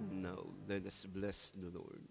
And now, let us bless the Lord.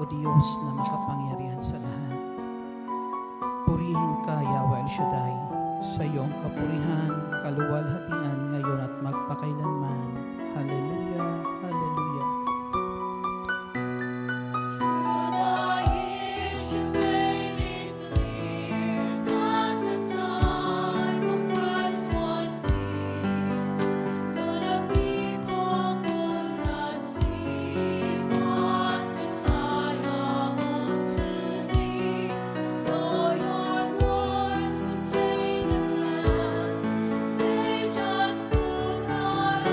Diyos na makapangyarihan sa lahat. Purihin ka, Yahweh El Shaddai, sa iyong kapurihan, kaluwalhatian ngayon at magpakailanman. Hallelujah, hallelujah. Just do not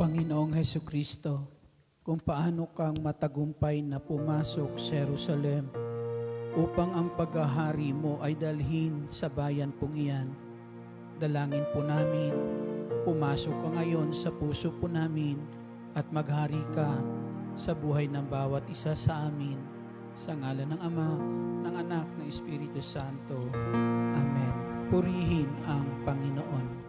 Panginoong Heso Kristo, kung paano kang matagumpay na pumasok sa Jerusalem upang ang paghahari mo ay dalhin sa bayan pong iyan. Dalangin po namin, pumasok ka ngayon sa puso po namin at maghari ka sa buhay ng bawat isa sa amin. Sa ngalan ng Ama, ng Anak, ng Espiritu Santo. Amen. Purihin ang Panginoon.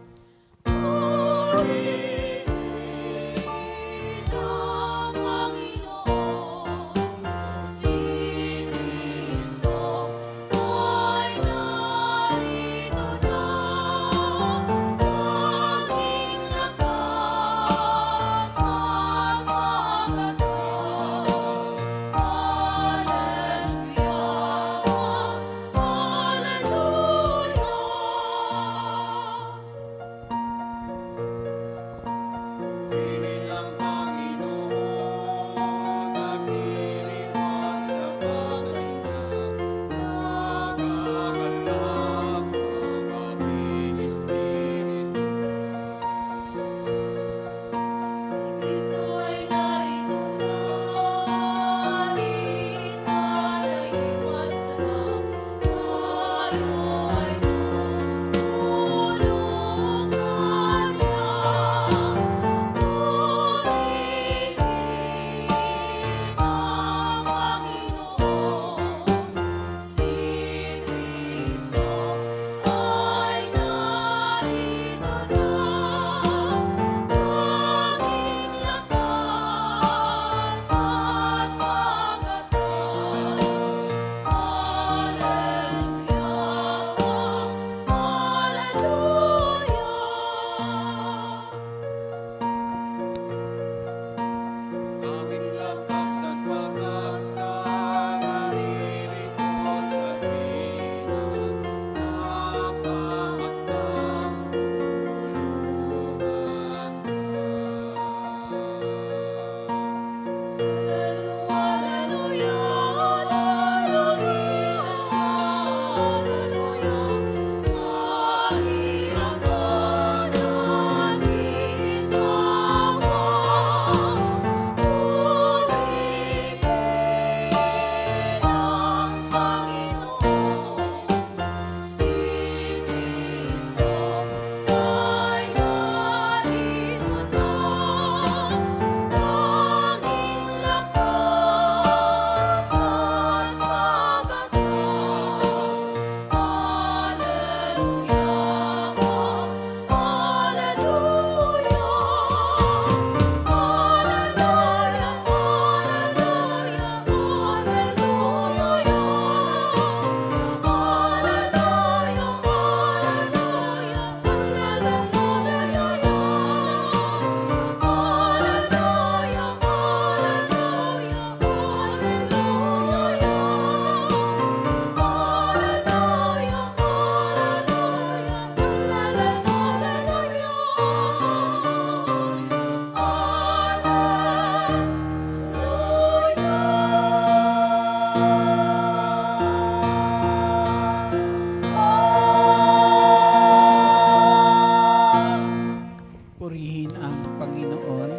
Purihin ang Panginoon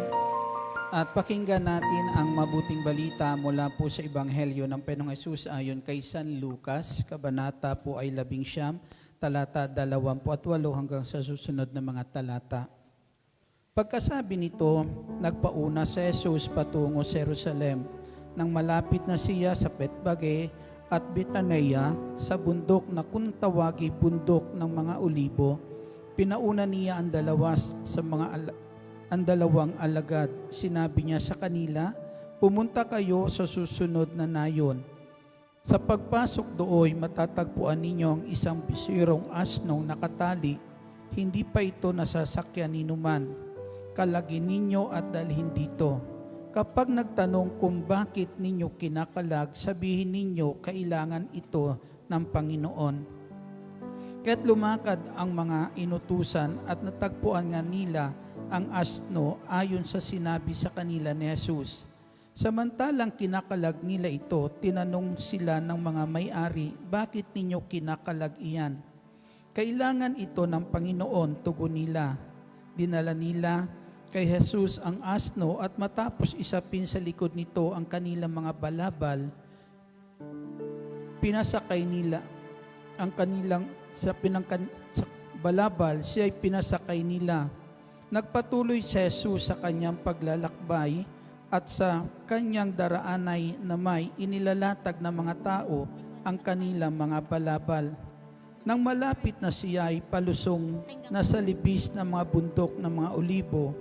at pakinggan natin ang mabuting balita mula po sa Ebanghelyo ng Panginoong Hesus ayon kay San Lucas, kabanata po ay 11, talata 28 hanggang sa susunod na mga talata. Pagkasabi nito, nagpauna si Jesus patungo sa Jerusalem nang malapit na siya sa Betbage at Betania sa bundok na kung tawagi bundok ng mga olibo. Pinauna niya ang dalawang alagad. Sinabi niya sa kanila, pumunta kayo sa susunod na nayon. Sa pagpasok dooy, matatagpuan ninyo ang isang bisirong asnong nakatali. Hindi pa ito nasasakyan ni numan. Kalagin ninyo at dalhin dito. Kapag nagtanong kung bakit ninyo kinakalag, sabihin ninyo kailangan ito ng Panginoon. Kaya't lumakad ang mga inutusan at natagpuan nga nila ang asno ayon sa sinabi sa kanila ni Jesus. Samantalang kinakalag nila ito, tinanong sila ng mga may-ari, bakit ninyo kinakalag iyan? Kailangan ito ng Panginoon, tugon nila. Dinala nila kay Jesus ang asno at matapos isapin sa likod nito ang kanilang mga balabal, pinasakay nila ang kanilang sa balabal, siya ay pinasakay nila. Nagpatuloy si Jesus sa kanyang paglalakbay at sa kanyang daraanay na may inilalatag ng mga tao ang kanilang mga balabal. Nang malapit na siya ay palusong na sa libis ng mga bundok ng mga olibo,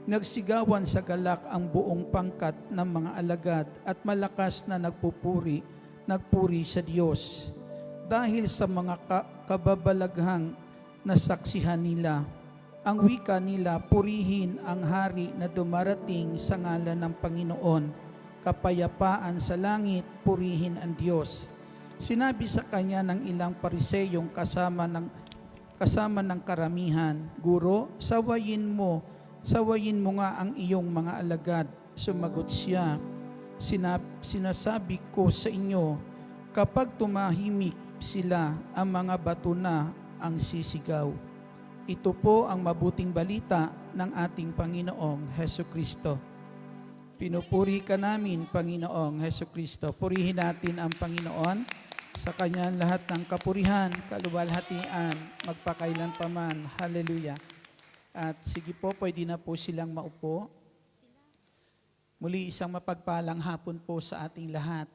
nagsigawan sa galak ang buong pangkat ng mga alagad at malakas na nagpuri sa Diyos. Dahil sa mga kababalaghang nasaksihan nila, ang wika nila, purihin ang hari na dumarating sa ngalan ng Panginoon. Kapayapaan sa langit, purihin ang Diyos. Sinabi sa kanya ng ilang pariseyong kasama ng karamihan, Guro, sawayin mo nga ang iyong mga alagad. Sumagot siya, sinasabi ko sa inyo, kapag tumahimik sila, ang mga bato na ang sisigaw. Ito po ang mabuting balita ng ating Panginoong Hesukristo. Pinupuri ka namin, Panginoong Hesukristo. Purihin natin ang Panginoon sa kanyang lahat ng kapurihan, kaluwalhatian, magpakailanpaman. Hallelujah. At sige po, pwede na po silang maupo. Muli isang mapagpalang hapon po sa ating lahat.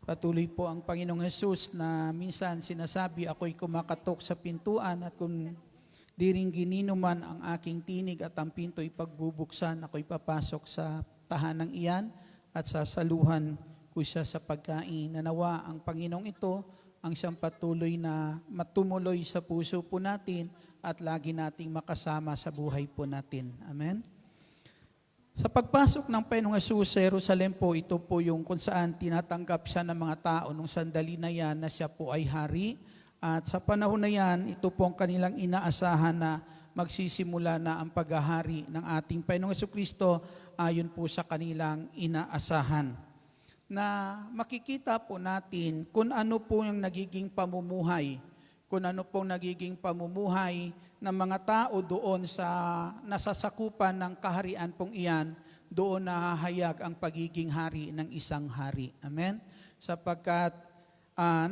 Patuloy po ang Panginoong Hesus na minsan sinasabi, ako'y kumakatok sa pintuan at kung di rin gininuman ang aking tinig at ang pinto'y pagbubuksan, ako'y papasok sa tahanang iyan at sasaluhan ko siya sa pagkain. Nanawa ang Panginoong ito ang siyang patuloy na matumuloy sa puso po natin at lagi nating makasama sa buhay po natin. Amen? Sa pagpasok ng Panginoong Hesus sa Jerusalem po, ito po yung kung saan tinatanggap siya ng mga tao nung sandali na yan na siya po ay hari. At sa panahon na yan, ito po ang kanilang inaasahan na magsisimula na ang paghahari ng ating Panginoong Jesucristo ayon po sa kanilang inaasahan. Na makikita po natin kung ano po yung nagiging pamumuhay, ng mga tao doon sa nasasakupan ng kaharian pong iyan, doon nahahayag ang pagiging hari ng isang hari. Amen? Sapagkat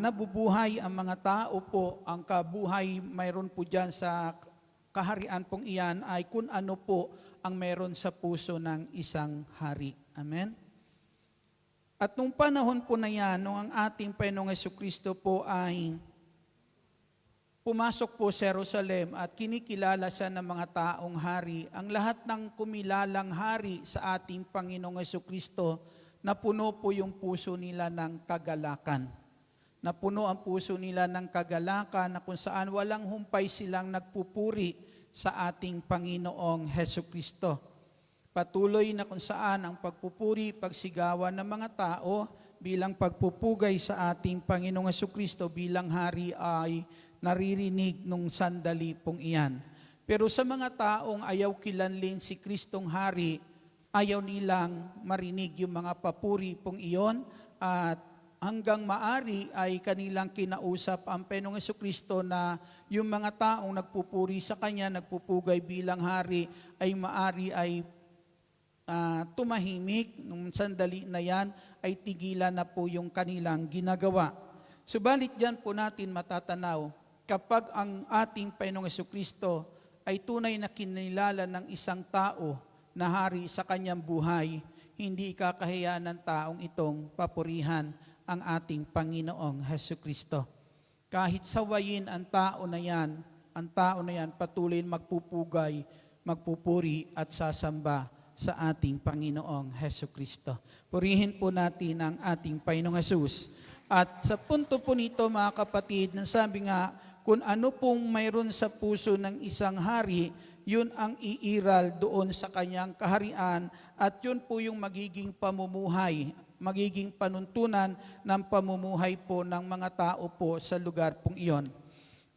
nabubuhay ang mga tao po, ang kabuhay mayroon po dyan sa kaharian pong iyan ay kung ano po ang mayroon sa puso ng isang hari. Amen? At nung panahon po na yan, nung ang ating Panginoong Jesucristo po ay pumasok po sa Jerusalem at kinikilala siya ng mga taong hari, ang lahat ng kumilalang hari sa ating Panginoong Jesucristo, napuno po yung puso nila ng kagalakan. Napuno ang puso nila ng kagalakan na kung saan walang humpay silang nagpupuri sa ating Panginoong Jesucristo. Patuloy na kung saan ang pagpupuri, pagsigawan ng mga tao bilang pagpupugay sa ating Panginoong Jesucristo bilang hari ay naririnig nung sandali pong iyan. Pero sa mga taong ayaw kilanlin si Kristong Hari, ayaw nilang marinig yung mga papuri pong iyon at hanggang maari ay kanilang kinausap ang Panginoong Jesucristo na yung mga taong nagpupuri sa Kanya, nagpupugay bilang Hari, ay maari ay tumahimik. Nung sandali na yan ay tigilan na po yung kanilang ginagawa. Subalit dyan po natin matatanaw, kapag ang ating Panginoong Jesucristo ay tunay na kinilala ng isang tao na hari sa kanyang buhay, hindi ikakahiya ng taong itong papurihan ang ating Panginoong Jesucristo. Kahit sawayin ang tao na yan patuloy magpupugay, magpupuri at sasamba sa ating Panginoong Jesucristo. Purihin po natin ang ating Panginoong Jesus. At sa punto po nito mga kapatid, nasabi nga, kung ano pong mayroon sa puso ng isang hari, yun ang iiral doon sa kanyang kaharian at yun po yung magiging pamumuhay, magiging panuntunan ng pamumuhay po ng mga tao po sa lugar pong iyon.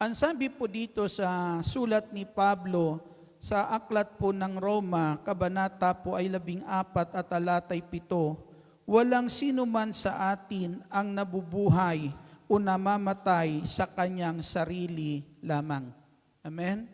Ang sabi po dito sa sulat ni Pablo sa aklat po ng Roma, kabanata po ay 14 at talatay 7, walang sino man sa atin ang nabubuhay o namamatay sa kanyang sarili lamang. Amen?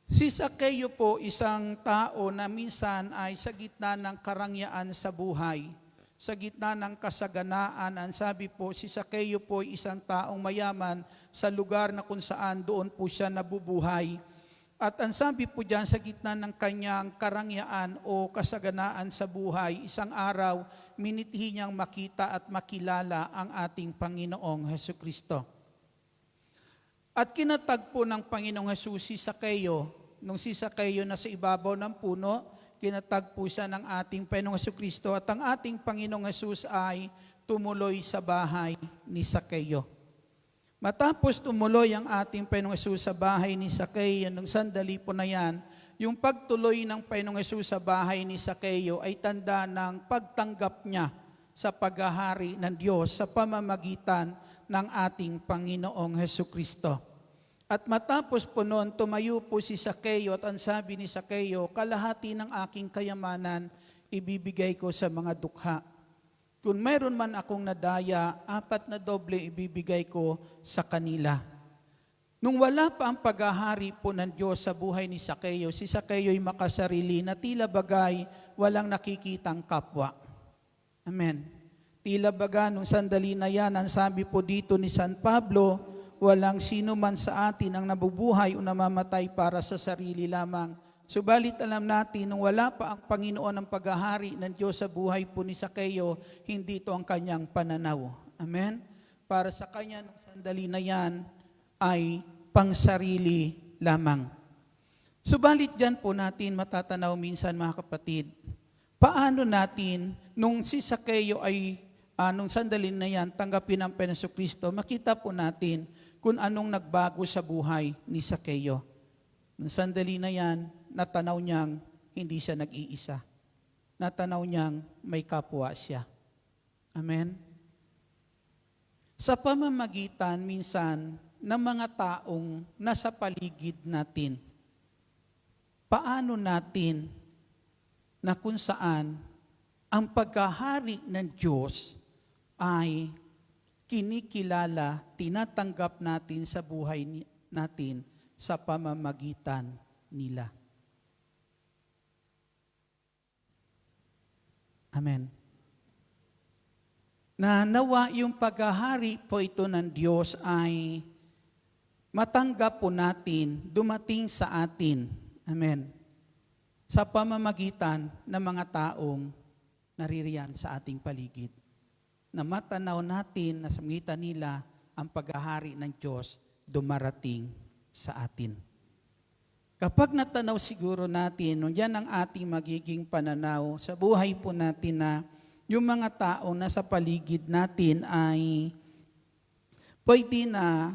Si Zaccheo po, isang tao na minsan ay sa gitna ng karangyaan sa buhay, sa gitna ng kasaganaan. Ang sabi po, si Zaccheo po isang taong mayaman sa lugar na kung saan doon po siya nabubuhay. At ang sabi po diyan, sa gitna ng kanyang karangyaan o kasaganaan sa buhay, isang araw, minitihi niyang makita at makilala ang ating Panginoong Hesukristo. At kinatagpo ng Panginoong Jesus si Zaccheo. Nung si Zaccheo na sa ibabaw ng puno, kinatagpo siya ng ating Panginoong Hesukristo at ang ating Panginoong Jesus ay tumuloy sa bahay ni Zaccheo. Matapos tumuloy ang ating Panginoong Jesus sa bahay ni Zaccheo, nung sandali po na yan, yung pagtuloy ng Panginoong Jesus sa bahay ni Zaccheo ay tanda ng pagtanggap niya sa paghahari ng Diyos sa pamamagitan ng ating Panginoong Hesukristo. At matapos po noon, tumayo po si Zaccheo at ang sabi ni Zaccheo, kalahati ng aking kayamanan ibibigay ko sa mga dukha. Kung mayroon man akong nadaya, 4 na doble ibibigay ko sa kanila. Nung wala pa ang paghahari po ng Diyos sa buhay ni Zaccheo, si Zaccheo ay makasarili na tila bagay walang nakikitang kapwa. Amen. Tila baga nung sandali na yan, ang sabi po dito ni San Pablo, walang sino man sa atin ang nabubuhay o namamatay para sa sarili lamang. Subalit alam natin, nung wala pa ang Panginoon ng paghahari ng Diyos sa buhay po ni Zaccheo, hindi ito ang kanyang pananaw. Amen? Para sa kanya, nung sandali na yan, ay pangsarili lamang. Subalit dyan po natin matatanaw minsan mga kapatid, paano natin, nung si Zaccheo ay, nung sandali na yan, tanggapin ang Panginoong Jesucristo, makita po natin kung anong nagbago sa buhay ni Zaccheo. Nung sandali na yan, natanaw niyang hindi siya nag-iisa. Natanaw niyang may kapwa siya. Amen? Sa pamamagitan minsan ng mga taong nasa paligid natin, paano natin na kung saan ang paghahari ng Diyos ay kinikilala, tinatanggap natin sa buhay natin sa pamamagitan nila. Amen. Na nawa yung paghahari po ito ng Diyos ay matanggap po natin, dumating sa atin. Amen. Sa pamamagitan ng mga taong naririyan sa ating paligid. Na matanaw natin na sa magitan nila ang paghahari ng Diyos dumarating sa atin. Kapag natanaw siguro natin, nung yan ang ating magiging pananaw sa buhay po natin na yung mga taong nasa paligid natin ay pwede na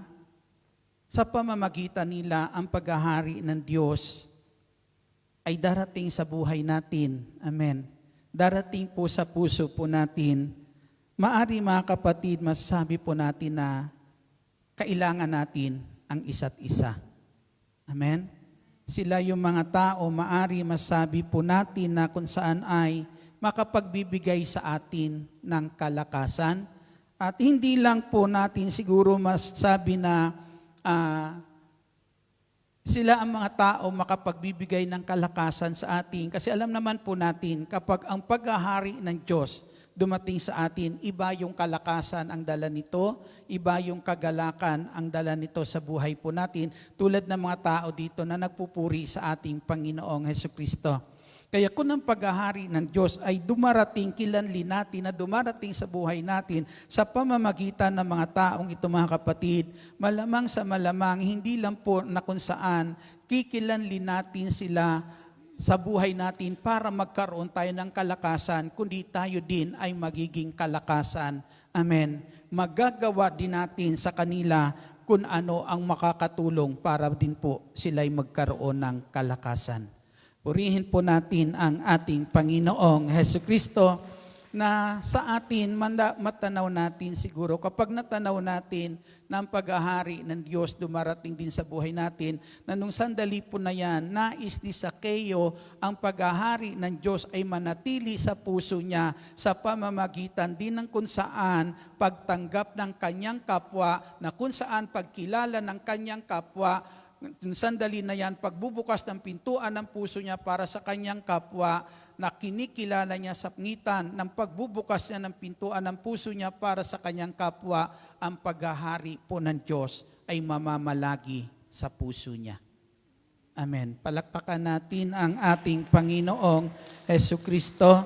sa pamamagitan nila ang paghahari ng Diyos ay darating sa buhay natin. Amen. Darating po sa puso po natin. Maari mga kapatid, masasabi po natin na kailangan natin ang isa't isa. Amen? Sila yung mga tao, maari masabi po natin na kung saan ay makapagbibigay sa atin ng kalakasan. At hindi lang po natin siguro masasabi na sila ang mga tao makapagbibigay ng kalakasan sa atin. Kasi alam naman po natin, kapag ang paghahari ng Diyos dumating sa atin, iba yung kalakasan ang dala nito, iba yung kagalakan ang dala nito sa buhay po natin, tulad ng mga tao dito na nagpupuri sa ating Panginoong Hesukristo. Kaya kung ang paghahari ng Diyos ay dumarating, kilanli natin na dumarating sa buhay natin sa pamamagitan ng mga taong ito mga kapatid, malamang sa malamang, hindi lang po na kung saan kikilanli natin sila sa buhay natin para magkaroon tayo ng kalakasan, kundi tayo din ay magiging kalakasan. Amen. Magagawa din natin sa kanila kung ano ang makakatulong para din po sila'y magkaroon ng kalakasan. Purihin po natin ang ating Panginoong Hesukristo na sa atin, matanaw natin siguro, kapag natanaw natin na ang paghahari ng Diyos dumarating din sa buhay natin, na nung sandali po na yan, nais ni Zaccheo ang paghahari ng Diyos ay manatili sa puso niya sa pamamagitan din ng kung saan pagtanggap ng kanyang kapwa, na kung saan pagkilala ng kanyang kapwa, yung sandali na yan, pagbubukas ng pintuan ng puso niya para sa kanyang kapwa, na kinikilala niya sa pangitan ng pagbubukas niya ng pintuan ng puso niya para sa kanyang kapwa, ang paghahari po ng Diyos ay mamamalagi sa puso niya. Amen. Palakpakan natin ang ating Panginoong Jesucristo.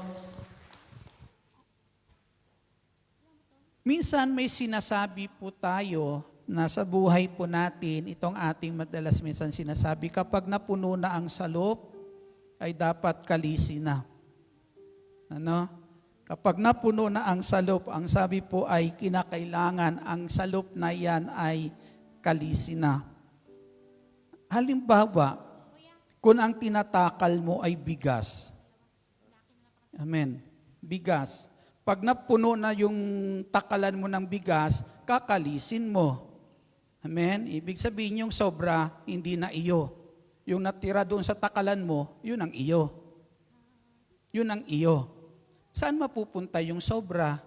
Minsan may sinasabi po tayo na sa buhay po natin, itong ating madalas minsan sinasabi, kapag napuno na ang salop, ay dapat kalisin na. Ano? Kapag napuno na ang salop, ang sabi po ay kinakailangan ang salop na yan ay kalisin na. Halimbawa, kung ang tinatakal mo ay bigas. Amen. Bigas. Pag napuno na yung takalan mo ng bigas, kakalisin mo. Amen? Ibig sabihin yung sobra, hindi na iyo. Yung natira doon sa takalan mo, yun ang iyo. Yun ang iyo. Saan mapupunta yung sobra?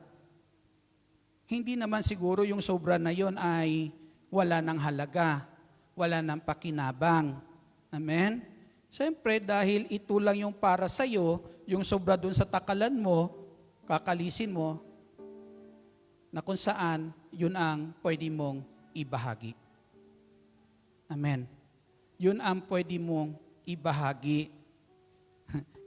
Hindi naman siguro yung sobra na yun ay wala ng halaga, wala ng pakinabang. Amen? Siyempre, dahil ito lang yung para sa'yo, yung sobra doon sa takalan mo, kakalisin mo, na kung saan, yun ang pwede mong ibahagi. Amen. Yun ang pwede mong ibahagi.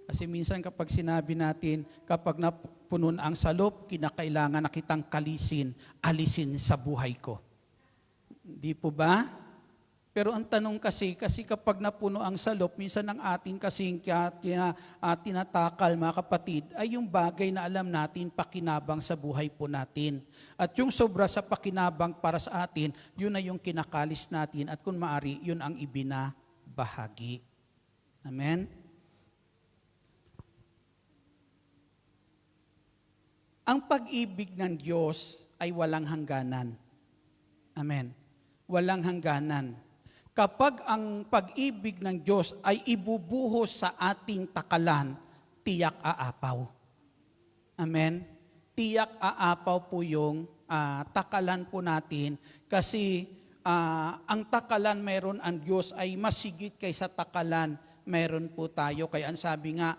Kasi minsan kapag sinabi natin, kapag napuno na ang salop, kinakailangan na kitang kalisin, alisin sa buhay ko. Di po ba? Pero ang tanong kasi kapag napuno ang salop, minsan ang ating kasing tinatakal, mga kapatid, ay yung bagay na alam natin pakinabang sa buhay po natin. At yung sobra sa pakinabang para sa atin, yun na yung kinakalis natin at kung maari, yun ang ibinabahagi. Amen? Ang pag-ibig ng Diyos ay walang hangganan. Amen? Walang hangganan. Kapag ang pag-ibig ng Diyos ay ibubuhos sa ating takalan, tiyak aapaw. Amen? Tiyak aapaw po yung takalan po natin kasi ang takalan meron ang Diyos ay masigit kaysa takalan meron po tayo. Kaya ang sabi nga,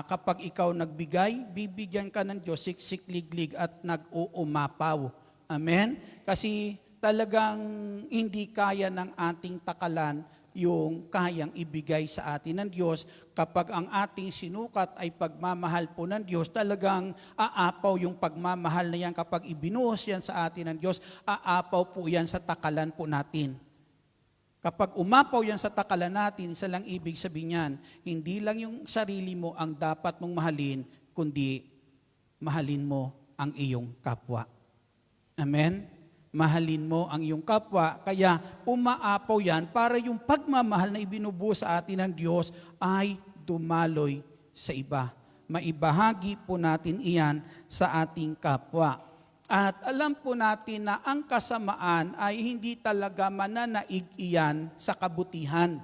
kapag ikaw nagbigay, bibigyan ka ng Diyos siksikliglig at nag-uumapaw. Amen? Kasi talagang hindi kaya ng ating takalan yung kayang ibigay sa atin ng Diyos. Kapag ang ating sinukat ay pagmamahal po ng Diyos, talagang aapaw yung pagmamahal na yan. Kapag ibinuhos yan sa atin ng Diyos, aapaw po yan sa takalan po natin. Kapag umapaw yan sa takalan natin, isa lang ibig sabihin yan, hindi lang yung sarili mo ang dapat mong mahalin, kundi mahalin mo ang iyong kapwa. Amen? Mahalin mo ang iyong kapwa, kaya umaapaw yan para yung pagmamahal na ibinubuo sa atin ng Diyos ay dumaloy sa iba. Maibahagi po natin iyan sa ating kapwa. At alam po natin na ang kasamaan ay hindi talaga mananaig iyan sa kabutihan.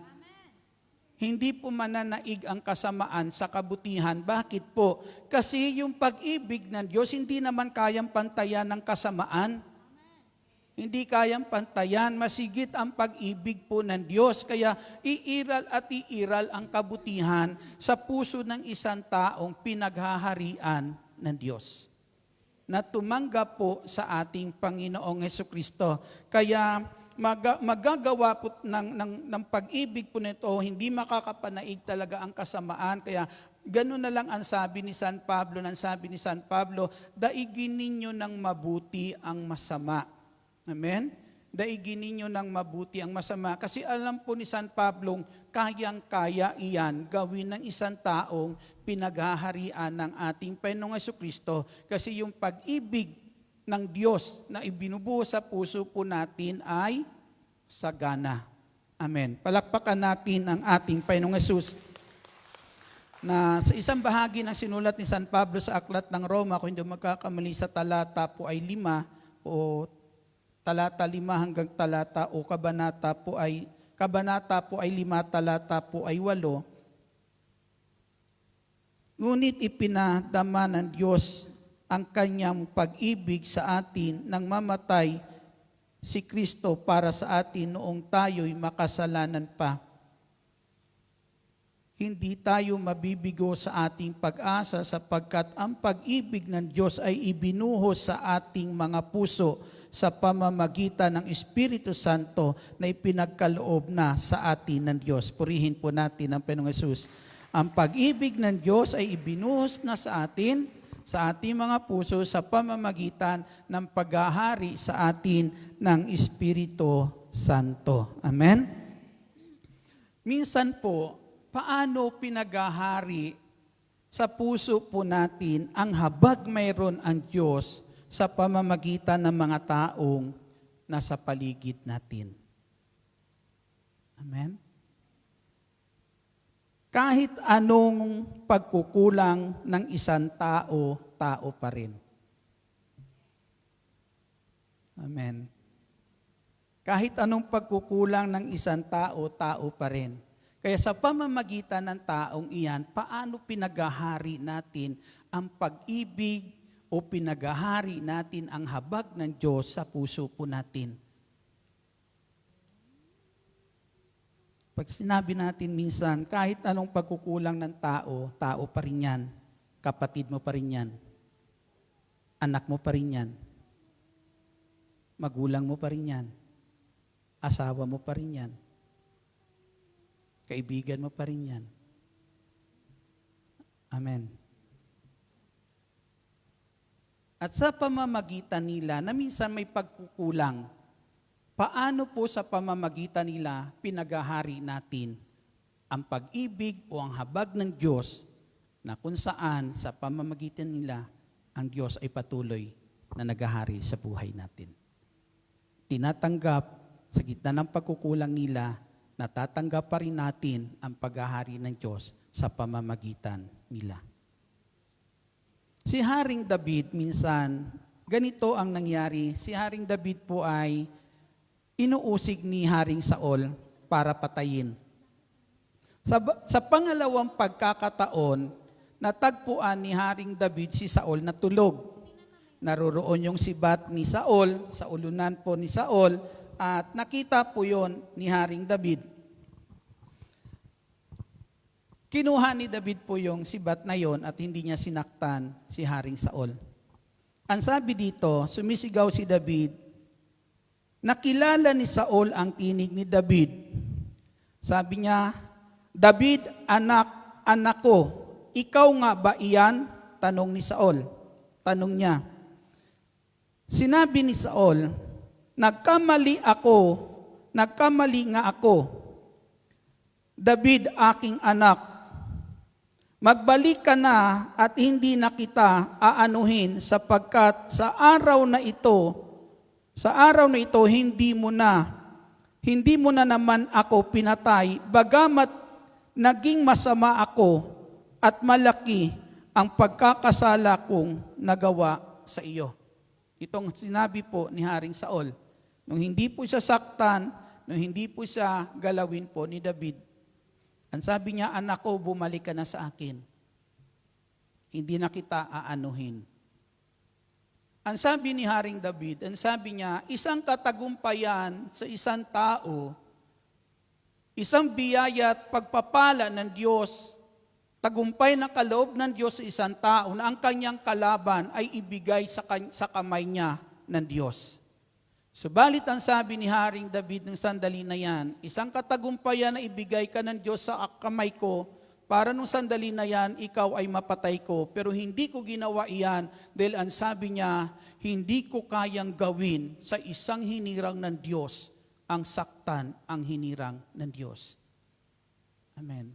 Hindi po mananaig ang kasamaan sa kabutihan. Bakit po? Kasi yung pag-ibig ng Diyos hindi naman kayang pantayan ng kasamaan. Hindi kayang pantayan, masigit ang pag-ibig po ng Diyos. Kaya iiral at iiral ang kabutihan sa puso ng isang taong pinaghaharian ng Diyos, na tumanggap po sa ating Panginoong Jesucristo. Kaya magagawa po ng pag-ibig po nito, hindi makakapanaig talaga ang kasamaan. Kaya ganun na lang ang sabi ni San Pablo, daigin ninyo ng mabuti ang masama. Amen? Daigin ninyo ng mabuti ang masama. Kasi alam po ni San Pablo, kayang-kaya iyan gawin ng isang taong pinaghaharian ng ating Panginoong Jesucristo. Kasi yung pag-ibig ng Diyos na ibinubuo sa puso po natin ay sagana. Amen. Palakpakan natin ang ating Panginoong Jesus. Na sa isang bahagi ng sinulat ni San Pablo sa Aklat ng Roma, kung hindi magkakamali sa talata po ay 5 o talata 5 hanggang talata o kabanata po ay 5, talata po ay 8. Ngunit ipinadama ng Diyos ang kanyang pag-ibig sa atin nang mamatay si Kristo para sa atin noong tayo'y makasalanan pa. Hindi tayo mabibigo sa ating pag-asa sapagkat ang pag-ibig ng Diyos ay ibinuhos sa ating mga puso sa pamamagitan ng Espiritu Santo na ipinagkaloob na sa atin ng Diyos. Purihin po natin ang Panginoong Hesus. Ang pag-ibig ng Diyos ay ibinuhos na sa atin, sa ating mga puso sa pamamagitan ng paghahari sa atin ng Espiritu Santo. Amen? Minsan po, paano pinaghahari sa puso po natin ang habag mayroon ang Diyos sa pamamagitan ng mga taong nasa paligid natin? Amen? Kahit anong pagkukulang ng isang tao, tao pa rin. Amen. Kahit anong pagkukulang ng isang tao, tao pa rin. Kaya sa pamamagitan ng taong iyan, paano pinaghahari natin ang pag-ibig o pinaghahari natin ang habag ng Diyos sa puso po natin? Pag sinabi natin minsan, kahit anong pagkukulang ng tao, tao pa rin yan. Kapatid mo pa rin yan. Anak mo pa rin yan. Magulang mo pa rin yan. Asawa mo pa rin yan. Kaibigan mo pa rin yan. Amen. At sa pamamagitan nila na minsan may pagkukulang, paano po sa pamamagitan nila pinaghahari natin ang pag-ibig o ang habag ng Diyos na kung saan sa pamamagitan nila ang Diyos ay patuloy na naghahari sa buhay natin. Tinatanggap sa gitna ng pagkukulang nila, natatanggap pa rin natin ang paghahari ng Diyos sa pamamagitan nila. Si Haring David minsan, ganito ang nangyari. Si Haring David po ay inuusig ni Haring Saul para patayin. Sa pangalawang pagkakataon, natagpuan ni Haring David si Saul na tulog. Naroroon yung sibat ni Saul, sa ulunan po ni Saul, at nakita po yon ni Haring David. Kinuha ni David po yung sibat na yon at hindi niya sinaktan si Haring Saul. Ang sabi dito, sumisigaw si David, nakilala ni Saul ang tinig ni David. Sabi niya, David, anak ko, ikaw nga ba iyan? Tanong ni Saul. Tanong niya. Sinabi ni Saul, nagkamali nga ako. David, aking anak, magbalik ka na at hindi na kita aanuhin sapagkat sa araw na ito, hindi mo na naman ako pinatay, bagamat naging masama ako at malaki ang pagkakasala kong nagawa sa iyo. Itong sinabi po ni Haring Saul, nung hindi po siya saktan, nung hindi po siya galawin po ni David, ang sabi niya, anak ko, bumalik ka na sa akin. Hindi na kita aanuhin. Ang sabi ni Haring David, ang sabi niya, isang katagumpayan sa isang tao, isang biyaya at pagpapala ng Diyos, tagumpay na kaloob ng Diyos sa isang tao na ang kanyang kalaban ay ibigay sa kamay niya ng Diyos. Subalit ang sabi ni Haring David ng sandali na yan, isang katagumpayan na ibigay ka ng Diyos sa kamay ko, para nung sandali na yan, ikaw ay mapatay ko. Pero hindi ko ginawa iyan dahil ang sabi niya, hindi ko kayang gawin sa isang hinirang ng Diyos ang saktan ang hinirang ng Diyos. Amen.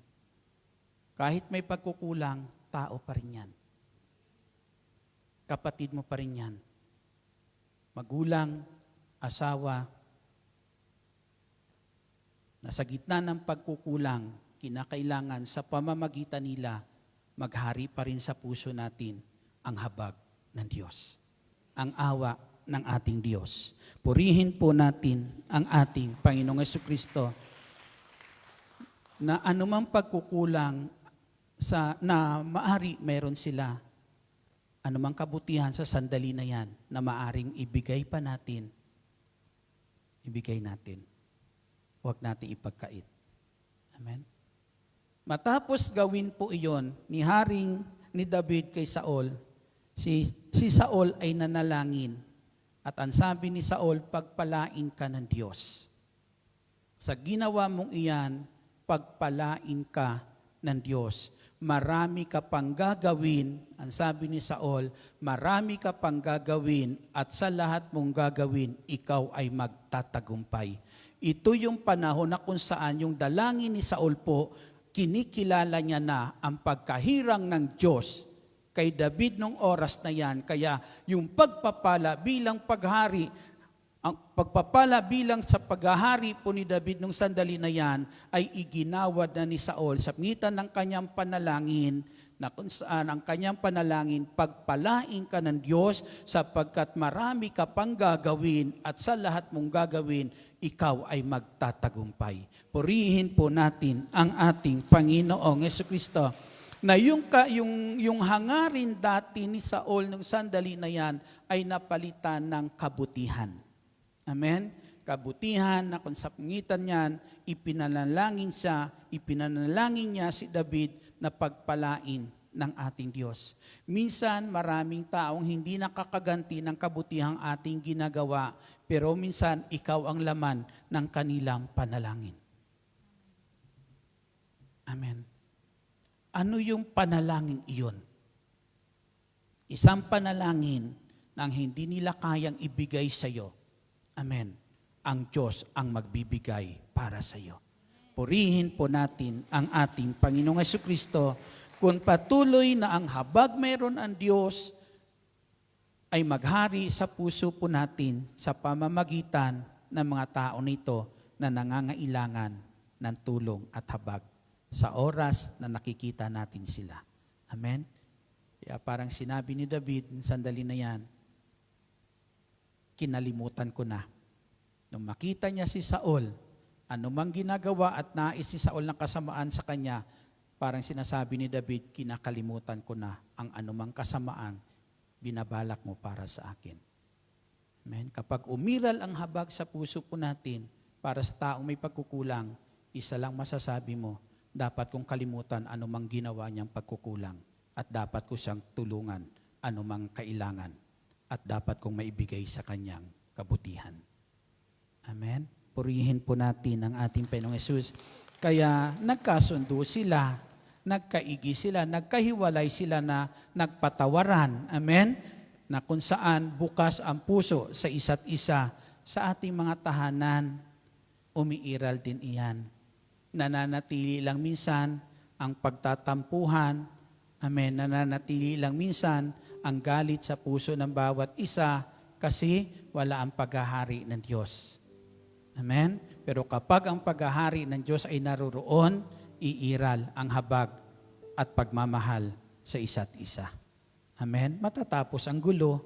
Kahit may pagkukulang, tao pa rin yan. Kapatid mo pa rin yan. Magulang, asawa, nasa gitna ng pagkukulang, kinakailangan sa pamamagitan nila, maghari pa rin sa puso natin ang habag ng Diyos. Ang awa ng ating Diyos. Purihin po natin ang ating Panginoong Jesucristo na anumang pagkukulang na maari meron sila, anumang kabutihan sa sandali na yan na maaring ibigay pa natin ibigay natin. Huwag natin ipagkait. Amen? Matapos gawin po iyon ni David kay Saul, si Saul ay nanalangin. At ang sabi ni Saul, pagpalain ka ng Diyos. Sa ginawa mong iyan, pagpalain ka ng Diyos. Marami ka pang gagawin, ang sabi ni Saul, marami ka pang gagawin at sa lahat mong gagawin, ikaw ay magtatagumpay. Ito yung panahon na kung saan yung dalangin ni Saul po, kinikilala niya na ang pagkahirang ng Diyos kay David nung oras na yan. Kaya yung pagpapala bilang paghari, ang pagpapala bilang sa paghahari po ni David nung sandali na yan ay iginawad na ni Saul sa pagitan ng kanyang panalangin na kung saan ang kanyang panalangin, pagpalain ka ng Diyos sapagkat marami ka pang gagawin at sa lahat mong gagawin, ikaw ay magtatagumpay. Purihin po natin ang ating Panginoong Jesucristo na yung hangarin dati ni Saul nung sandali na yan ay napalitan ng kabutihan. Amen? Kabutihan na kung sa pangitan niyan, ipinanalangin niya si David na pagpalain ng ating Diyos. Minsan, maraming taong hindi nakakaganti ng kabutihang ating ginagawa, pero minsan, ikaw ang laman ng kanilang panalangin. Amen. Ano yung panalangin iyon? Isang panalangin na hindi nila kayang ibigay sa iyo. Amen. Ang Diyos ang magbibigay para sa iyo. Purihin po natin ang ating Panginoong Jesucristo kung patuloy na ang habag meron ang Diyos ay maghari sa puso po natin sa pamamagitan ng mga tao nito na nangangailangan ng tulong at habag sa oras na nakikita natin sila. Amen? Kaya parang sinabi ni David, sandali na yan, kinalimutan ko na. Nung makita niya si Saul, anumang ginagawa at nais si Saul ng kasamaan sa kanya, parang sinasabi ni David, kinakalimutan ko na ang anumang kasamaan binabalak mo para sa akin. Amen? Kapag umiral ang habag sa puso po natin para sa taong may pagkukulang, isa lang masasabi mo, dapat kong kalimutan anumang ginawa niyang pagkukulang at dapat ko siyang tulungan anumang kailangan at dapat kong maibigay sa kanyang kabutihan. Amen? Purihin po natin ang ating Panginoong Hesus. Kaya nagkasundo sila, nagkaigi sila, nagkahiwalay sila na nagpatawaran. Amen? Na kung saan bukas ang puso sa isa't isa. Sa ating mga tahanan, umiiral din iyan. Nananatili lang minsan ang pagtatampuhan. Amen? Nananatili lang minsan ang galit sa puso ng bawat isa kasi wala ang paghahari ng Diyos. Amen? Pero kapag ang paghahari ng Diyos ay naroroon, iiral ang habag at pagmamahal sa isa't isa. Amen? Matatapos ang gulo.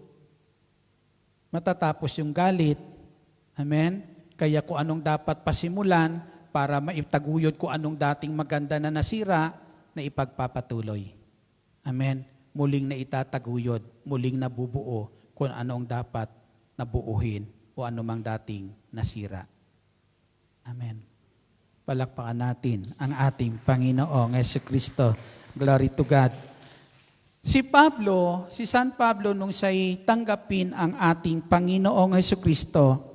Matatapos yung galit. Amen? Kaya kung anong dapat pasimulan para maitaguyod kung anong dating maganda na nasira, na ipagpapatuloy. Amen? Muling na itataguyod, muling nabubuo kung anong dapat nabuuhin o anumang dating nasira. Amen. Palakpakan natin ang ating Panginoong Jesucristo. Glory to God. Si San Pablo, nung siya'y tanggapin ang ating Panginoong Jesucristo,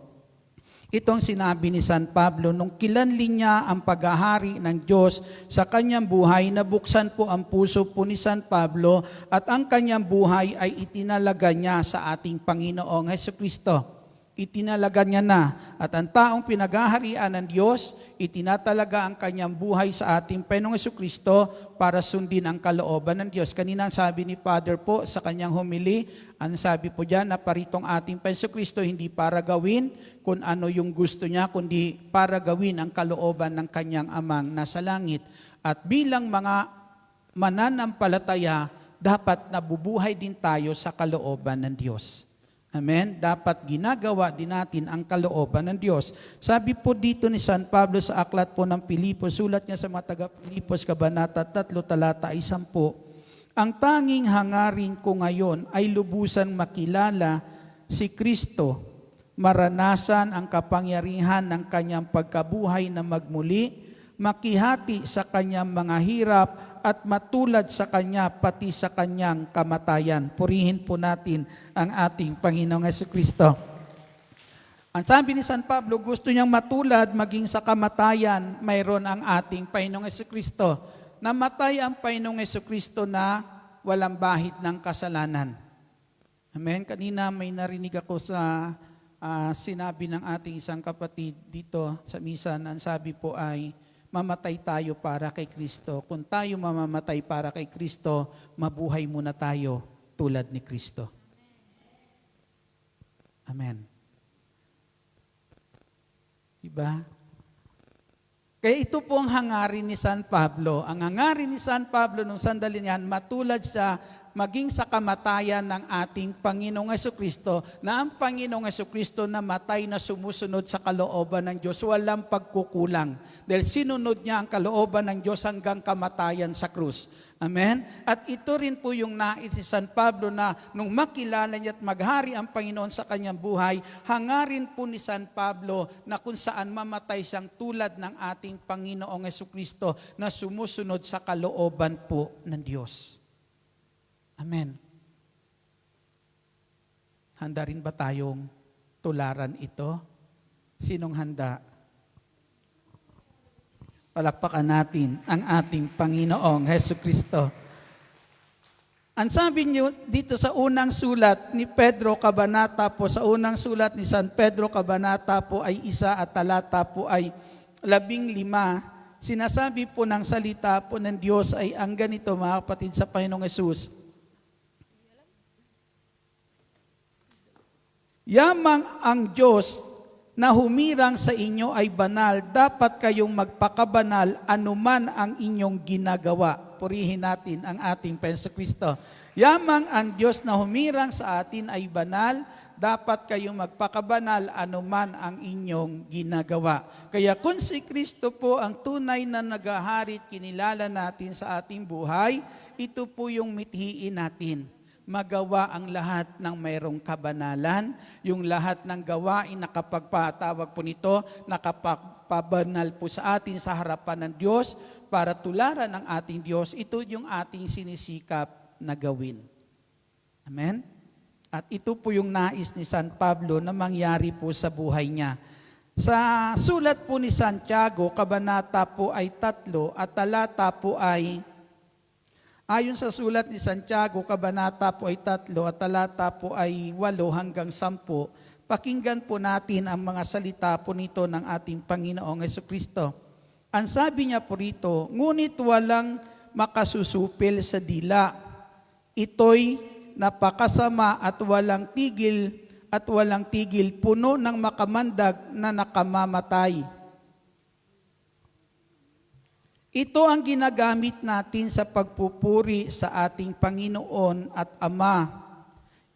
itong sinabi ni San Pablo, nung kilanlin niya ang paghahari ng Diyos sa kanyang buhay, nabuksan po ang puso po ni San Pablo at ang kanyang buhay ay itinalaga niya sa ating Panginoong Jesucristo. Itinalaga niya na at ang taong pinaghaharian ng Diyos, itinatalaga ang kanyang buhay sa ating Panginoong Jesucristo para sundin ang kalooban ng Diyos. Kanina sabi ni Father po sa kanyang homily, ang sabi po diyan na paritong ating Panginoong Jesucristo hindi para gawin kung ano yung gusto niya, kundi para gawin ang kalooban ng kanyang amang nasa langit. At bilang mga mananampalataya, dapat nabubuhay din tayo sa kalooban ng Diyos. Amen? Dapat ginagawa din natin ang kalooban ng Diyos. Sabi po dito ni San Pablo sa aklat po ng Pilipos, sulat niya sa mga taga-Pilipos, Kabanata 3, talata 10, ang tanging hangarin ko ngayon ay lubusan makilala si Kristo maranasan ang kapangyarihan ng kanyang pagkabuhay na magmuli, makihati sa kanyang mga hirap at matulad sa kanya pati sa kanyang kamatayan. Purihin po natin ang ating Panginoong Jesucristo. Ang sabi ni San Pablo, gusto niyang matulad maging sa kamatayan, mayroon ang ating Panginoong Jesucristo. Namatay ang Panginoong Jesucristo na walang bahid ng kasalanan. Amen. Kanina may narinig ako sa sinabi ng ating isang kapatid dito sa misa, ang sabi po ay, mamatay tayo para kay Kristo. Kung tayo mamamatay para kay Kristo, mabuhay muna tayo tulad ni Kristo. Amen. Diba? Kaya ito po ang hangarin ni San Pablo. Ang hangarin ni San Pablo nung sandali niyan, matulad siya maging sa kamatayan ng ating Panginoong Jesucristo, na ang Panginoong Jesucristo namatay na sumusunod sa kalooban ng Diyos, walang pagkukulang. Dahil sinunod niya ang kalooban ng Diyos hanggang kamatayan sa krus. Amen? At ito rin po yung nais ni San Pablo na nung makilala niya at maghari ang Panginoon sa kanyang buhay, hangarin po ni San Pablo na kung saan mamatay siyang tulad ng ating Panginoong Jesucristo na sumusunod sa kalooban po ng Diyos. Amen. Handa rin ba tayong tularan ito? Sinong handa? Palakpakan natin ang ating Panginoong Jesucristo. Ang sabi niyo dito sa unang sulat ni Pedro Kabanata po, sa unang sulat ni San Pedro Kabanata po ay 1 at talata po ay 15, sinasabi po ng salita po ng Diyos ay ang ganito, mga kapatid sa Panginoong Hesus. Yamang ang Diyos na humirang sa inyo ay banal, dapat kayong magpakabanal anuman ang inyong ginagawa. Purihin natin ang ating Panginoong Kristo. Yamang ang Diyos na humirang sa atin ay banal, dapat kayong magpakabanal anuman ang inyong ginagawa. Kaya kung si Kristo po ang tunay na naghahari at kinilala natin sa ating buhay, ito po yung mithiin natin. Magawa ang lahat ng mayroong kabanalan, yung lahat ng gawain na kapagpatawag po nito, nakapagpabanal po sa atin sa harapan ng Diyos, para tularan ng ating Diyos, ito yung ating sinisikap na gawin. Amen? At ito po yung nais ni San Pablo na mangyari po sa buhay niya. Sa sulat po ni Santiago, kabanata po ay 3 at talata po ay ayon sa sulat ni Santiago, kabanata po ay 3 at talata po ay 8 hanggang 10, pakinggan po natin ang mga salita po nito ng ating Panginoong Jesucristo. Ang sabi niya po rito, ngunit walang makasusupil sa dila. Ito'y napakasama at walang tigil, puno ng makamandag na nakamamatay. Ito ang ginagamit natin sa pagpupuri sa ating Panginoon at Ama.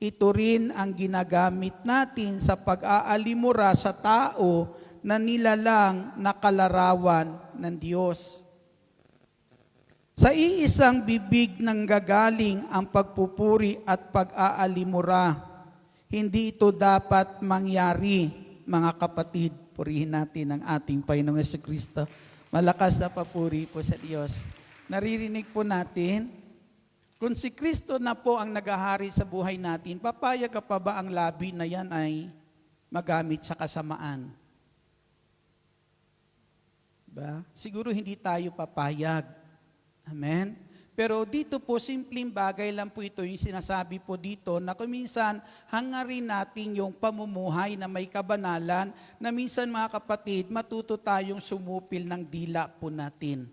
Ito rin ang ginagamit natin sa pag-aalimura sa tao na nilalang na kalarawan ng Diyos. Sa iisang bibig nang gagaling ang pagpupuri at pag-aalimura. Hindi ito dapat mangyari, mga kapatid. Purihin natin ang ating Panginoong Jesucristo. Malakas na papuri po sa Diyos. Naririnig po natin, kung si Kristo na po ang naghahari sa buhay natin, papayag ka pa ba ang labi na yan ay magamit sa kasamaan? Ba? Siguro hindi tayo papayag. Amen? Pero dito po, simpleng bagay lang po ito, yung sinasabi po dito, na kuminsan hangarin natin yung pamumuhay na may kabanalan, na minsan mga kapatid, matuto tayong sumupil ng dila po natin.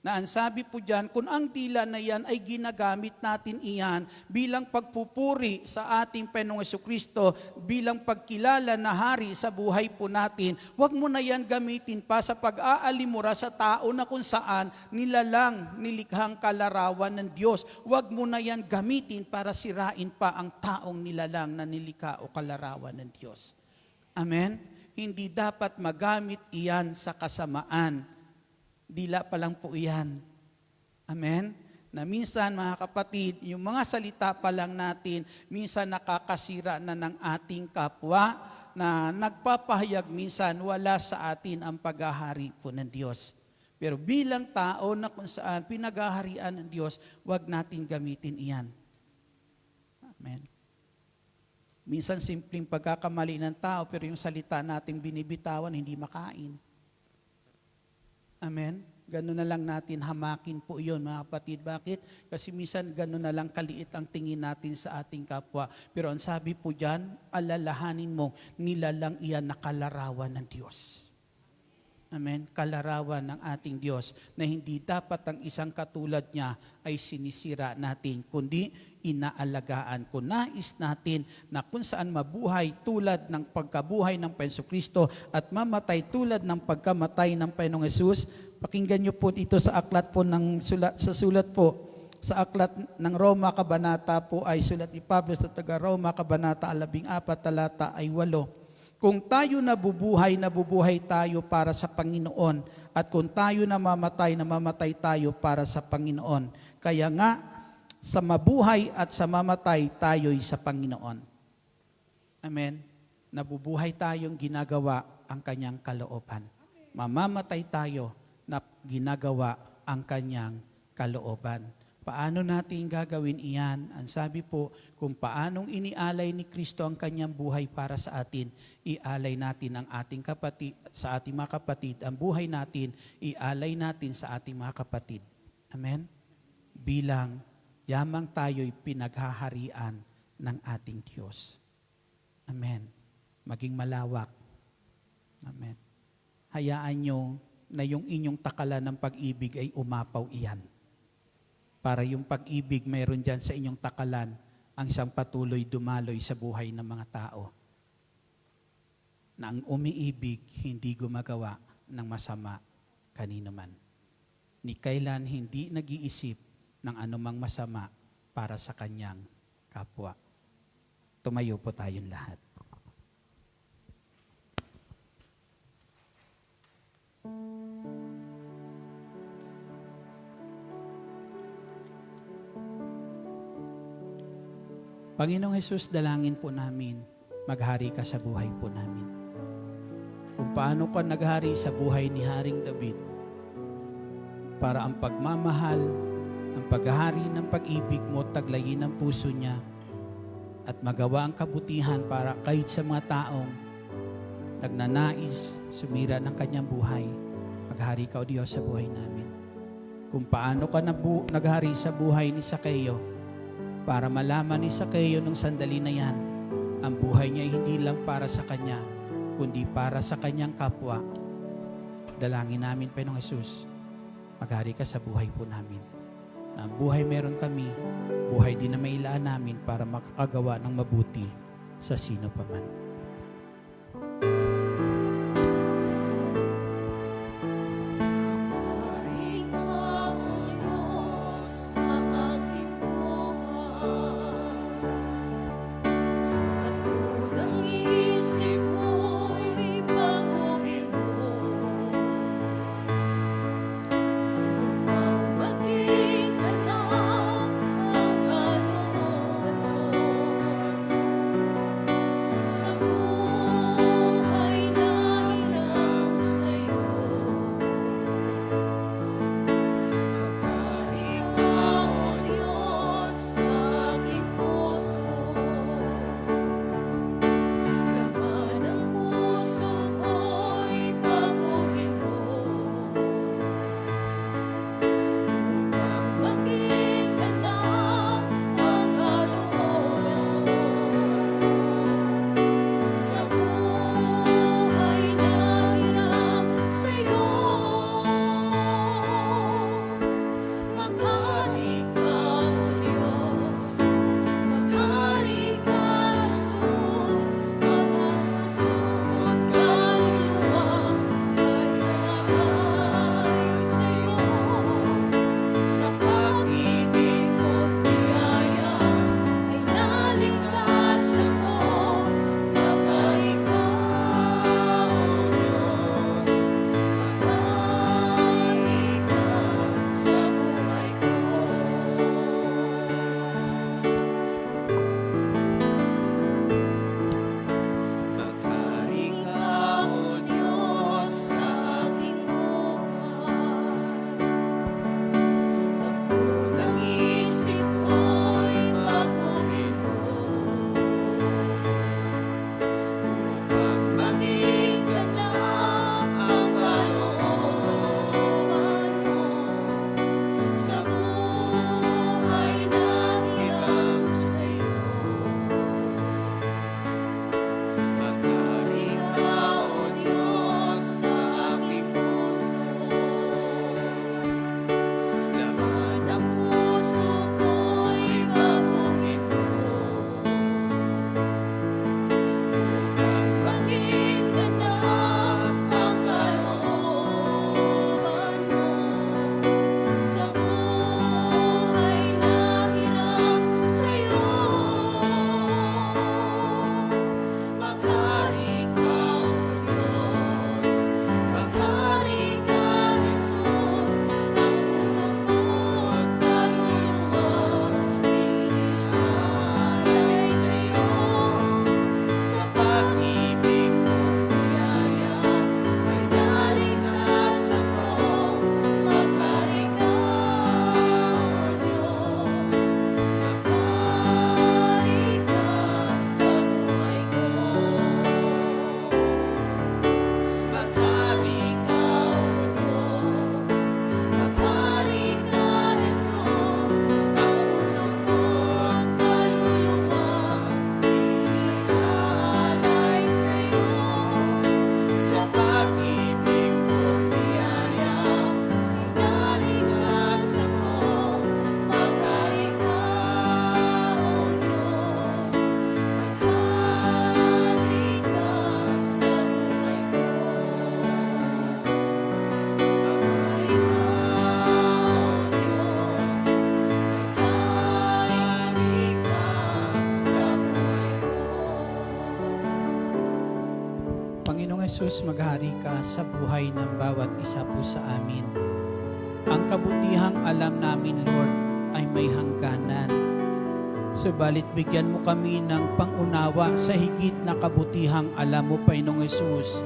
Na ang sabi po dyan, kung ang dila na yan ay ginagamit natin iyan bilang pagpupuri sa ating Panginoong Jesucristo, bilang pagkilala na hari sa buhay po natin, huwag mo na yan gamitin pa sa pag-aalimura sa tao na kung saan nilalang, nilikhang kalarawan ng Diyos. Huwag mo na yan gamitin para sirain pa ang taong nilalang na nilikha o kalarawan ng Diyos. Amen? Hindi dapat magamit iyan sa kasamaan. Dila pa lang po iyan. Amen? Na minsan, mga kapatid, yung mga salita pa lang natin, minsan nakakasira na ng ating kapwa, na nagpapahayag minsan wala sa atin ang paghahari po ng Diyos. Pero bilang tao na kung saan pinaghaharian ng Diyos, wag natin gamitin iyan. Amen. Minsan simpleng pagkakamali ng tao, pero yung salita natin binibitawan, hindi makain. Amen. Ganun na lang natin hamakin po iyon, mga kapatid. Bakit? Kasi minsan ganun na lang kaliit ang tingin natin sa ating kapwa. Pero ang sabi po dyan, alalahanin mo, nilalang iyan na kalarawan ng Diyos. Amen. Kalarawan ng ating Diyos na hindi dapat ang isang katulad niya ay sinisira natin, kundi inaalagaan. Kung nais natin na kung saan mabuhay tulad ng pagkabuhay ng Jesucristo at mamatay tulad ng pagkamatay ng Panginoong Hesus, pakinggan niyo po ito sa aklat po ng sulat po. Sa aklat ng Roma Kabanata po ay sulat ni Pablo sa taga Roma Kabanata 14 talata ay 8. Kung tayo nabubuhay tayo para sa Panginoon, at kung tayo namamatay tayo para sa Panginoon. Kaya nga, sa mabuhay at sa mamatay, tayo'y sa Panginoon. Amen? Nabubuhay tayong ginagawa ang kanyang kalooban. Mamamatay tayo na ginagawa ang kanyang kalooban. Paano natin gagawin iyan? Ang sabi po, kung paanong inialay ni Kristo ang kanyang buhay para sa atin, ialay natin ang ating kapatid, sa ating mga kapatid, ang buhay natin, ialay natin sa ating mga kapatid. Amen? Bilang yamang tayo'y pinaghaharian ng ating Diyos. Amen. Maging malawak. Amen. Hayaan nyo na yung inyong takalan ng pag-ibig ay umapaw iyan. Para yung pag-ibig mayroon dyan sa inyong takalan ang isang patuloy dumaloy sa buhay ng mga tao. Na ang umiibig hindi gumagawa ng masama kanino man. Ni kailan hindi nag-iisip ng anumang masama para sa kanyang kapwa. Tumayo po tayong lahat. Panginoong Hesus, dalangin po namin, maghari ka sa buhay po namin. Kung paano ka naghari sa buhay ni Haring David, para ang pagmamahal, ang paghahari ng pag-ibig mo, taglayin ang puso niya, at magawa ang kabutihan para kahit sa mga taong nagnanais, sumira ng kanyang buhay, maghari ka o Diyos sa buhay namin. Kung paano ka naghari sa buhay ni Zaccheo, para malaman ni Zaccheo nung sandali na yan, ang buhay niya hindi lang para sa kanya, kundi para sa kanyang kapwa. Dalangin namin, Panginoong Hesus, maghari ka sa buhay po namin. Na ang buhay meron kami, buhay din na mailaan namin para makakagawa ng mabuti sa sino pa man. Sa Panginoong Yesus, maghari ka sa buhay ng bawat isa po sa amin. Ang kabutihang alam namin, Lord, ay may hangganan. Subalit bigyan mo kami ng pangunawa sa higit na kabutihang alam mo, Panginoong Yesus,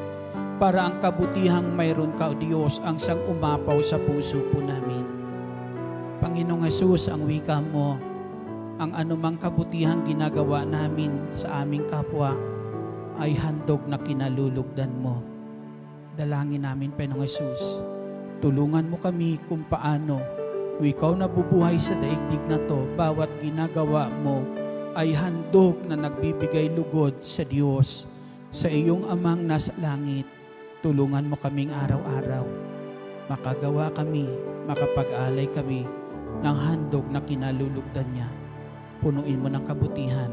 para ang kabutihang mayroon ka, O Diyos, ang siyang umapaw sa puso po namin. Panginoong Yesus, ang wika mo, ang anumang kabutihang ginagawa namin sa aming kapwa ay handog na kinalulugdan mo. Dalangin namin, Panginoong Yesus, tulungan mo kami kung paano ikaw na bubuhay sa daigdig na to, bawat ginagawa mo ay handog na nagbibigay lugod sa Diyos, sa iyong amang nasa langit. Tulungan mo kaming araw-araw. Makagawa kami, makapag-alay kami ng handog na kinalulugdan niya. Punuin mo ng kabutihan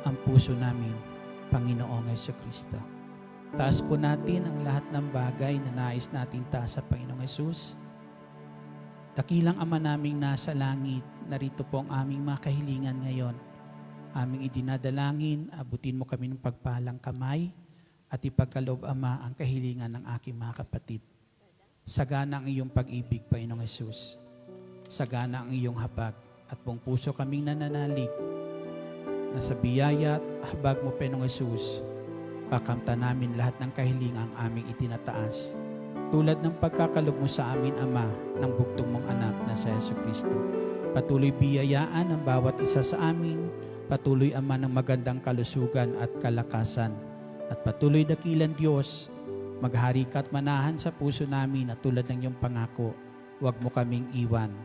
ang puso namin, Panginoong Jesucristo. Taas po natin ang lahat ng bagay na nais natin taas sa Panginoong Jesus. Dakilang Ama naming nasa langit, narito po ang aming mga kahilingan ngayon. Aming idinadalangin, abutin mo kami ng pagpalang kamay at ipagkaloob, Ama, ang kahilingan ng aking mga kapatid. Sagana ang iyong pag-ibig, Panginoong Jesus. Sagana ang iyong habag at buong puso kaming nananalig na sa biyaya at habag mo, Panginoong Jesus, kakamta namin lahat ng kahilingang aming itinataas. Tulad ng pagkakalob mo sa amin, Ama, ng bugtong mong anak na sa Jesucristo. Patuloy biyayaan ang bawat isa sa amin. Patuloy, Ama, ng magandang kalusugan at kalakasan. At patuloy dakilan, Diyos, maghari ka at manahan sa puso namin at tulad ng iyong pangako, huwag mo kaming iwan,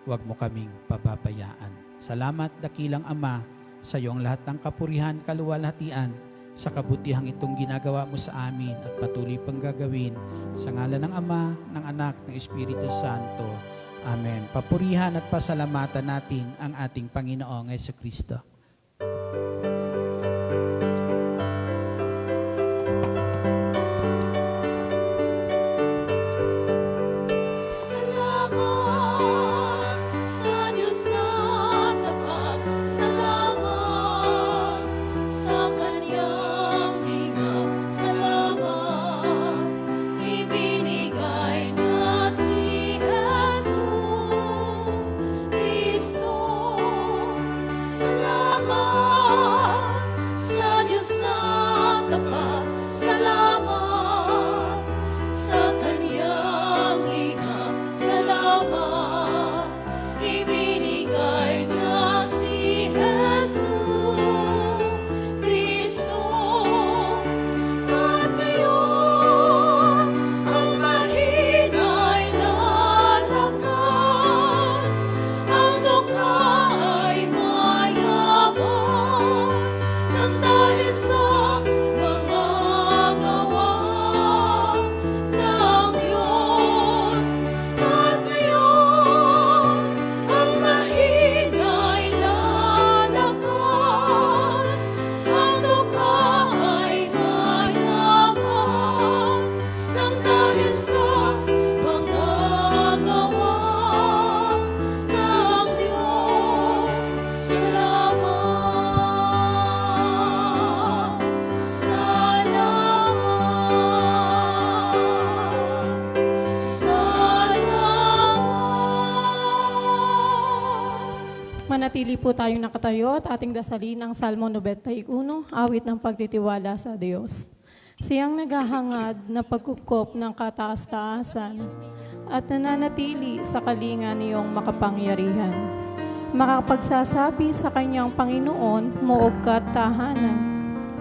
huwag mo kaming pababayaan. Salamat, dakilang Ama, sa iyong lahat ng kapurihan, kaluwalhatian, sa kabutihang itong ginagawa mo sa amin at patuloy pang gagawin sa ngalan ng Ama, ng Anak, ng Espiritu Santo. Amen. Papurihan at pasalamatan natin ang ating Panginoong Jesucristo. Salamat sa Diyos na tapat, salamat sa Kanyang lingap, salamat ibinigay niya si Jesus Cristo. Salamat sa Diyos na tapat, salamat sa Kanyang lingap, salamat ibinigay niya si Jesus Cristo. At ngayon ang mahina'y lalakas, ang dukha ay mayaman, nang dahil sa mga gawa ng Diyos. At ngayon ang mahina'y lalakas, ang dukha ay mayaman, nang dahil sa mga gawa ng Diyos. Salamat, salamat, salamat. Manatili po tayong nakatayo at ating dasalin ang Salmo 91, awit ng pagtitiwala sa Diyos. Siyang naghahangad na pagkupkop ng kataas-taasan at nananatili sa kalinga niyong makapangyarihan. Makapagsasabi sa kanyang Panginoon, muog ka't tahanan.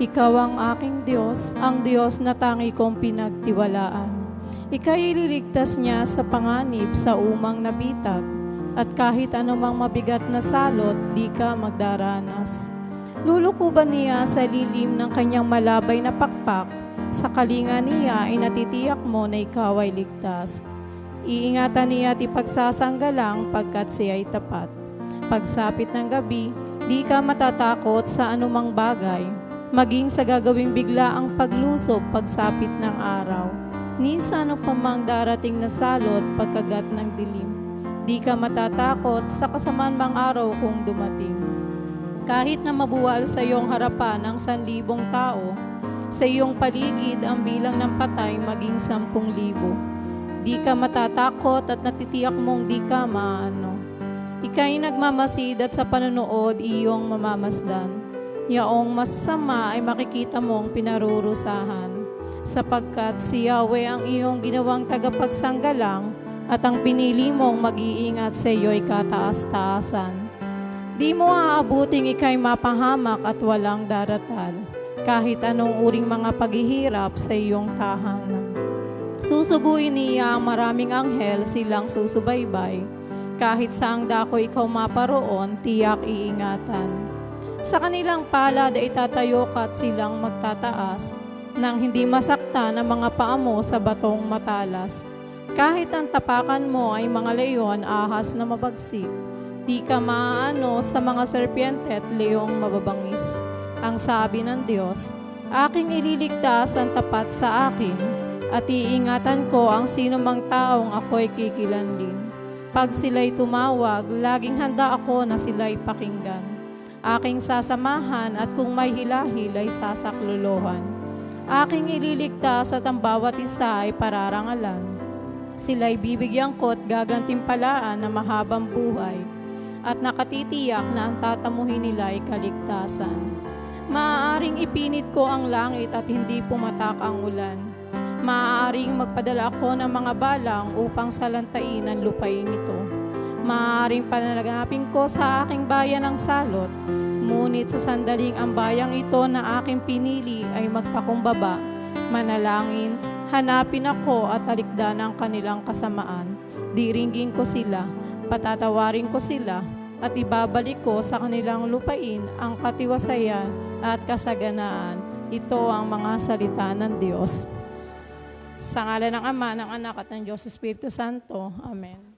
Ikaw ang aking Diyos, ang Diyos na tangi kong pinagtiwalaan. Ika'y ililigtas niya sa panganib sa umang nabitag, at kahit anumang mabigat na salot, di ka magdaranas. Lulukuban niya sa lilim ng kanyang malabay na pakpak, sa kalinga niya ay natitiyak mo na ikaw ay ligtas. Iingatan niya at ipagsasanggalang pagkat siya ay tapat. Pagsapit ng gabi, di ka matatakot sa anumang bagay, maging sa gagawing bigla ang paglusob pagsapit ng araw. Ni sa ano pa mang darating na salot pagkagat ng dilim. Di ka matatakot sa kasamaan mang araw kung dumating. Kahit na mabuwal sa iyong harapan ang 1,000 tao, Sa iyong paligid ang bilang ng patay maging 10,000. Di ka matatakot at natitiyak mong di ka maano. Ika'y nagmamasid at sa panonood iyong mamamasdan. Yaong masasama ay makikita mong pinarurusahan. Sapagkat si Yahweh ang iyong ginawang tagapagsanggalang at ang pinili mong mag-iingat sa iyo'y kataas-taasan. Di mo aabuting ika'y mapahamak at walang daratal, kahit anong uring mga paghihirap sa iyong tahanan. Susuguin niya ang maraming anghel, silang susubaybay. Kahit saang dako ikaw maparoon, tiyak iingatan. Sa kanilang palad ay tatayo ka at silang magtataas, nang hindi masaktan ang mga paa mo sa batong matalas. Kahit ang tapakan mo ay mga leon, ahas na mabagsik, di ka maaano sa mga serpiente at leong mababangis. Ang sabi ng Diyos, aking ililigtas ang tapat sa akin, at iingatan ko ang sino mang taong ako'y kikilanlin. Pag sila'y tumawag, laging handa ako na sila'y pakinggan. Aking sasamahan at kung may hilahil ay sasaklolohan. Aking ililigtas at ang bawat isa ay pararangalan. Sila'y bibigyan ko at gagantimpalaan na mahabang buhay at nakatitiyak na ang tatamuhin nila ay kaligtasan. Maaaring ipinit ko ang langit at hindi pumatak ang ulan. Maaaring magpadala ako ng mga balang upang salantain ang lupain ito. Maaaring pananaganapin ko sa aking bayan ang salot, ngunit sa sandaling ang bayang ito na aking pinili ay magpakumbaba, manalangin, hanapin ako at talikdan ang kanilang kasamaan. Diringgin ko sila, patatawarin ko sila, at ibabalik ko sa kanilang lupain ang katiwasayan at kasaganaan. Ito ang mga salita ng Diyos. Sa ngalan ng Ama, ng Anak at ng Diyos Espiritu Santo. Amen.